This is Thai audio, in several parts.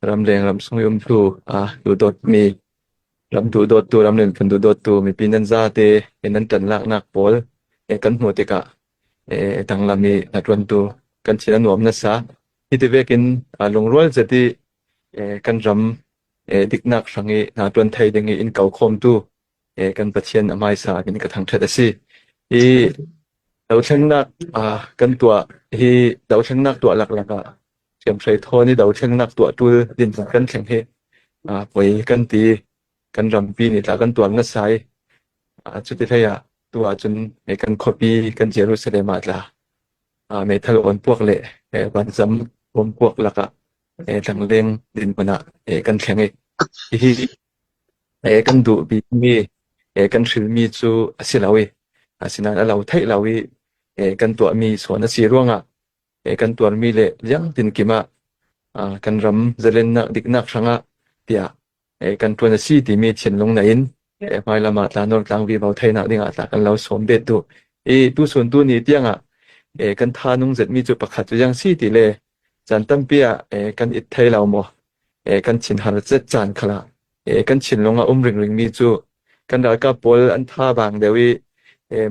รำแรงรำสงยมทูดูดดมีรำดูดดตูรำเล่นพันดูดดตูมีปีนันซาเตนันจันลักนักโพลกันหัวติกะทางลำมีนัดวันตูกันเชิญนวมนัสสาที่เตเวกินลงรัวจะที่กันรำดิกนักสังเกนัดวันไทยดึงอินเก่าคมตูกันปัจเจียนอามายสากินกระทั่งเทดสิอีดาวเชิงนักกันตัวที่ดาวเชิงนักตัวหลักๆเชื่อมใส่ทอนี่ดาวเชิงนักตัวตัวดินสังกันแข่งเฮไปกันตีกันรำปีนี่ตากันตัวนัดไซจุดที่ทยาตัวจนกันคอปีกันเจรุสเลมาตลาเมทัลออนพวกเละวันซ้ำผมพวกหลักทางเลี้ยงดินปนะกันแข่งที่กันดูปีมีกันชื่อมีจูสิลาวีสินันเราไทยเราวีกันตัวมีส่วนสีร่วงกันตัวมีเละยังดินกิมากันรำเจริญนักดิกนักสังะเตียกันตัวสีที่มีเช่นลงไหนไม่ละมาตานนกลางวีเบาไทยนักดิ่งตากันเราสมเด็จตัวตัวส่วนตัวนี้เตียงกันทานุงเจ็ดมีจุดประคัดยังสีที่เลยจันตั้มเปียกันอิทไทยเราโมกันชินหาร์เจ็ดจานขลากันชินลงริงมีจูกันดากับปอลอันท่าบางเดวี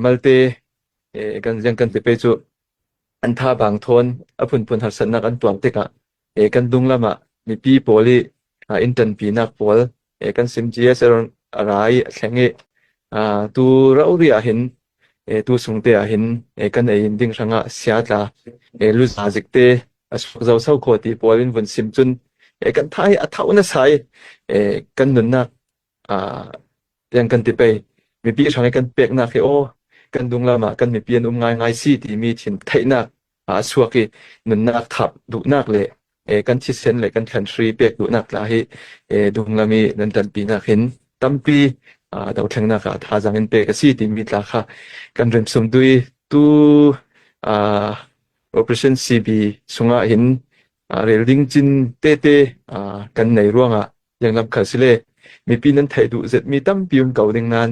มัลเตกันยังกันติเปจูอันท่าบางทนพุนหัดสนักอันตัวติกะกันดุงละมามีปีโปลีอินเทนปีนักปอลกันซิมจีเอสอะไรแข่งตัวเราเรียเห็นตัวสงเตียเห็นกันดิ้งสังะเสียตาลุซาจิกเตสเจ้าเศร้าโคตีปอลินวันซิมจุนกันไทยอัฐาวนัสไซกันนุนนักยังกันติไปมีปีช่างกันเปียกนักโอกันดุงละมากันมีเปียนง่ายสีที่มีถิ่นไทยนักสวกีนุนนักทับดุนักเลยกันชิเซนเลยกันแคนทรีเปียกดุนักลาให้ดุงละมีนันตันปีนักเห็นตั้มปีดาวเทงนักท่าจังเห็นเปียกสีที่มีลาค่ะกันเริ่มสมดุยตัวOperation CB สงะเห็นเรลลิงจินเต้กันในร่วงยังลำขัดสิเลมีปีนั้นไทยดูเสร็จมีตั้มปีนเก่าดึงนาน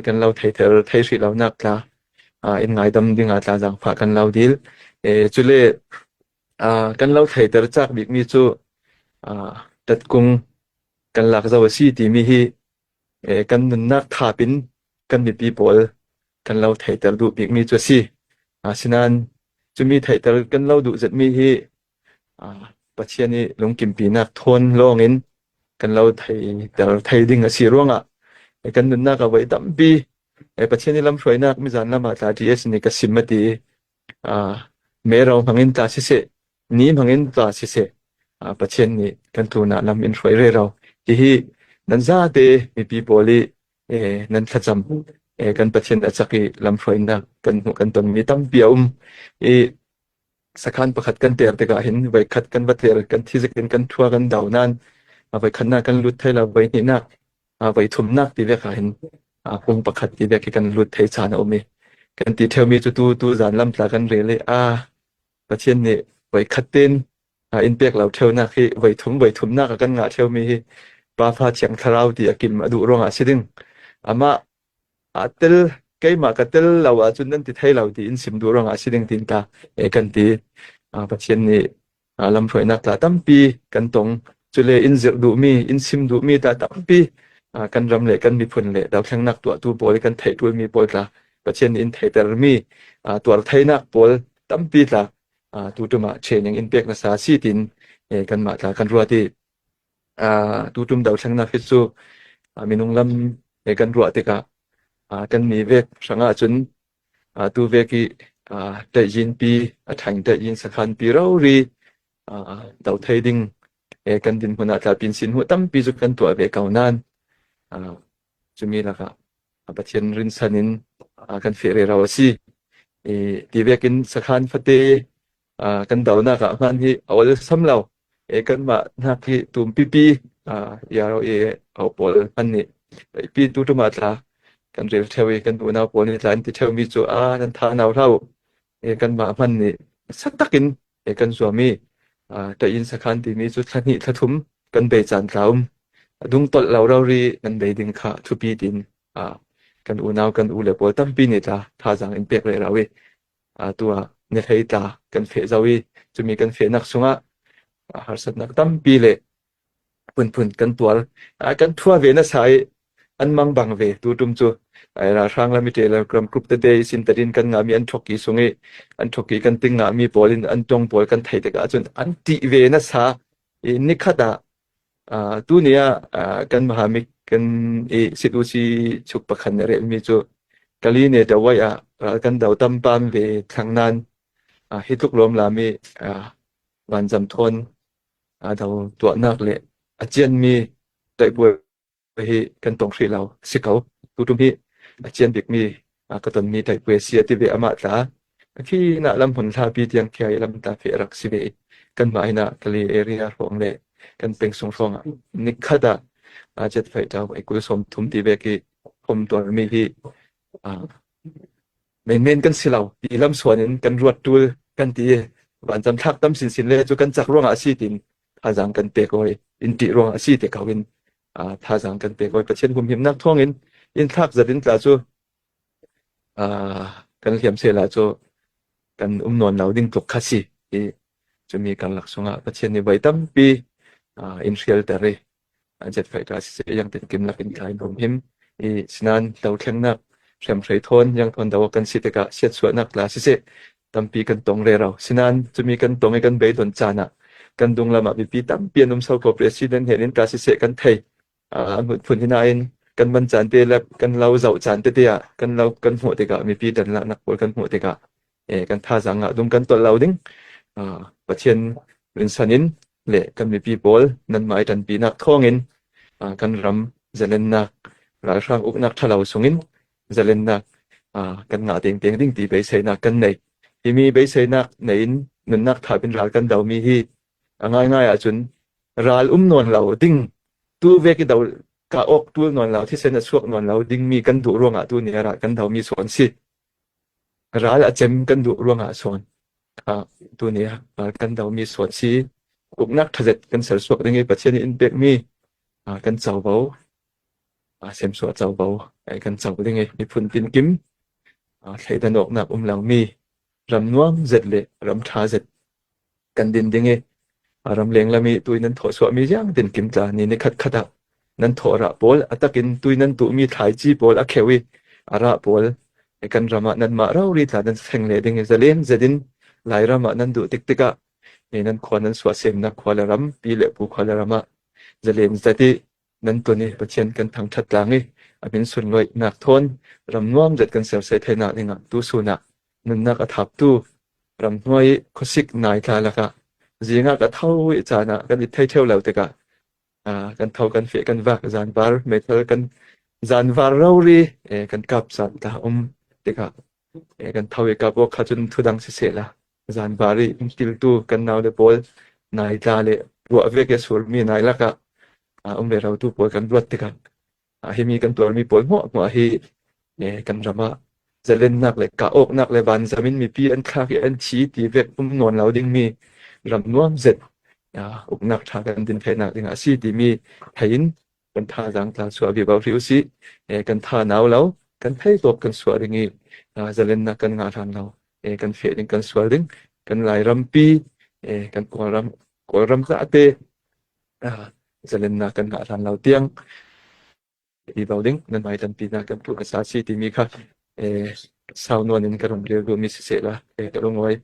กันเราไทยไทยสิเรานักละอินไงดำดึงตาจังฝากกันเราดีลจุเลกันเราไทยเตอร์จักบิกมีจูตัดกุงกันหลักเจ้าสีที่มีฮีกันนักท่าปินกันมีปีโปลกันเราไทยเตอร์ดูบิกมีจูสีฉะนั้นจะมีไทยเตอร์กันเราดูเสร็จมีฮีปัจเจียนี้ลงกิมปีนักทนลองอินกันเราไทยแต่ไทยดิ่งสีร่วงกันนุนนักเอาไว้ตั้มปีปัจเจียนี้ลำช่วยนักมิจานละมาตาที่นี่ก็สิมมาตีเมื่อเราพังอินตาสิเสนี้พังอินตาสิเสปัจเจียนี้กันทูน่ะลำอินช่วยเรื่องเราที่นั่นซาเตมีปีโปลีนั่นขจำกันปัจเจียนอาจจะกีลำช่วยนักกันตนมีตั้มปีอุ้มสักขันประคัดกันเตียร์แต่ก็เห็นไว้ขัดกันวัดเตียร์กันที่จะกันทัวกันดาวนั่นไว้ขันหน้ากันลุดไทยเราไว้นี่นักไว้ทุ่มนักที่เรียกเห็นคงประคัดที่เรียกกันลุดไทยชาญเอาไหมกันที่เทวมีจุดตัวจานลำตากันเรื่อยประเทศนี้ไว้ขัดเต้นอินเปียกเราเทวนักที่ไว้ทุ่มนักกันงาเทวมีปลาฟ้าเชียงทะเลาที่กินมาดูรองสิดึงมาเตลใกล้มากัเตลเราจุดนั้นที่ไทยเราที่อินสิมดูรองสิดึงตินตากันที่ประเทศนี้ลำช่วยนักตาตั้มปีกันตรงจุเลอินเซดูมีอินซิมดูมีตาตั้มปีกันรำเละกันมีผลเละดาวแข่งนักตัวโปลกันไทยตัวมีโปลละประเทศอินไทยแต่มีตัวไทยนักโปลตั้มปีละตัวมาเชนยังอินเปียกนัสาซีตินกันมาตากันรัวที่ตัวดาวแข่งนักฟิสูมีนุ่งลำกันรัวติกะกันมีเวกสังอาจุนตัวเวกีได้ยินปีทางได้ยินสักขันปีเรารีดาวไทยดิ่งกันดินพนาตาปินสินหัวตั้มปีจุกันตัวเวกเอานานจะมีละครับประเทศรินสันินกันเฟรเราสิที่เวกินสักขันฟัดเตกันดาวนักมันที่เอาเลยซ้ำเรากันมานักที่ตุ่มปียาเราเอาปอลอันนี้ปีตัวมาตากันเรียกเทวีกันดูนาปอนี่หลานที่เทวมีจูนันทานเอาเท่ากันมามันนี่สักตักินกันสวามีแต่ยินสักขันที่มีจุดทันหิทัทุมกันเบจานเราดุงตดเรารีกันเบดิงขาทุปีดินกันอูนาวกันอูเล็บตั้มปีนี่ตาท่าจังอินเปียกเลยเราตัวเนี่ยให้ตากันเฟจาวีจะมีกันเฟนักสุงหาสัตนักตั้มปีเลย phun kan tual kan thua ve na sai an mang bang ve tu tum chu ai ra rang la mi te la gram group te day sin tarin kan nga mi an thoki sungi an thoki kan ting nga mi polin an tong pol kan thai te ka chun an ti ve na sa ni khada tu nia kan mahamik kan situ si chuk pakhan re mi chu kali ne da wai kan dau tam pam ve thang nan hituk lom la mi wan jam thon dau to nak le chian mi tai bu hi kan tong hri lo sikau tu tum hi chian bik mi ka ton mi tai pu sia ti ve ama ta khi na lam hun tha pi tiang khai lam ta fe rak si ve kan mai na kali area rong le kan peng song song ni khada jet fai ta ai ku som thum ti ve ki hom to mi hi men kan silau ti lam suanin kan ruat tul kan ti wan jam thak tam sin sin le chu kan chak ronga si tin thajang kan pe koi in ti ronga si te kawin thajang kan pe koi pachen hum him nak thongin in thak zadin tla chu kan hiam se la chu kan non lau ding tok khasi i chu mi kan lak sunga pachen ni baitam pi in real tare jet fai ta si yang tin kim lak in khai hum him i sinan tau thleng nak sem threi thon yang thon daw kan si te ka siat suat nak la si se tampi kan tong re rau sinan chu mi kan tong e kan be don chana kan dung lama bi pi tam pianum sau ko president henin ka si se kan thei mut phun hina in kan man chan te lap kan lau zau chan te ya kan lau kan ho te ka mi pi dan la nak pol kan ho te ka kan tha janga dum kan to lau ding pathian rin sanin le kan mi pi pol nan mai tan pi nak thongin kan ram zalen nak ra rang uk nak thalau sungin zalen nak kan nga teng teng ding ti be sei nak kan nei hi mi be sei nak nein nun nak tha bin ral kan dau mi hi ngai ngai chun ral non lau ding tu ve ki dau ka ok tu non lau thi sen suak non lau ding mi kan du ronga tu ni ra kan dau mi son si ral a chem kan du ronga son tu ni kan dau mi son si uk nak thazet kan sar suak ding e pachen in pek mi kan chau bau sem suak chau bau ai kan chau ding e mi phun tin kim thei dan ok nak lang mi ram nuam zet le ram tha zet kan din ding e ram leng la mi tu nan tho suak mi jang tin kim ta ni ne khat khata nan thora pol atakin tuinan tu mi thai chi pol a khewi ara pol ekan rama nan ma rauri ta nan thengle ding zalen zedin lai rama nan du tik tika nan khwan nan swa sem na khwala ram pi le pu khwala rama zalen zati nan tu ni pachen kan thang that langi amin sun loi nak thon ram nuam zet kan sel se thena ninga tu suna nan nak athap tu ram noi khosik nai tha laka zinga ka thau chana kan i thai theu lau tika kan thau kan fe kan vak zan var metal kan zan var rauri kan kap san ta tika kan thau e kap ok khachun thudang se se la zan vari til tu kan naw le pol nai ta le ro ve ke sur mi nai la ka ve rau tu pol kan ruat tika hi mi kan tor mi pol mo hi kan rama zalen nak le ka ok nak le ban zamin mi pi an khak an chi ti ve non lau ding mi ram nuam zet uk nak tha kan din phe nak ding si ti mi thein kan tha jang tla suwa bi ba riu si kan tha naw lo kan thei top kan suwa ding i zalen na kan nga than lo kan fe ding kan suwa ding kan lai ram pi kan ko ram za te zalen na kan nga than lo tiang i ba ding nan mai tan pi na kan pu sa si ti mi kha sau non in kan rom le do mi se la ka rong wai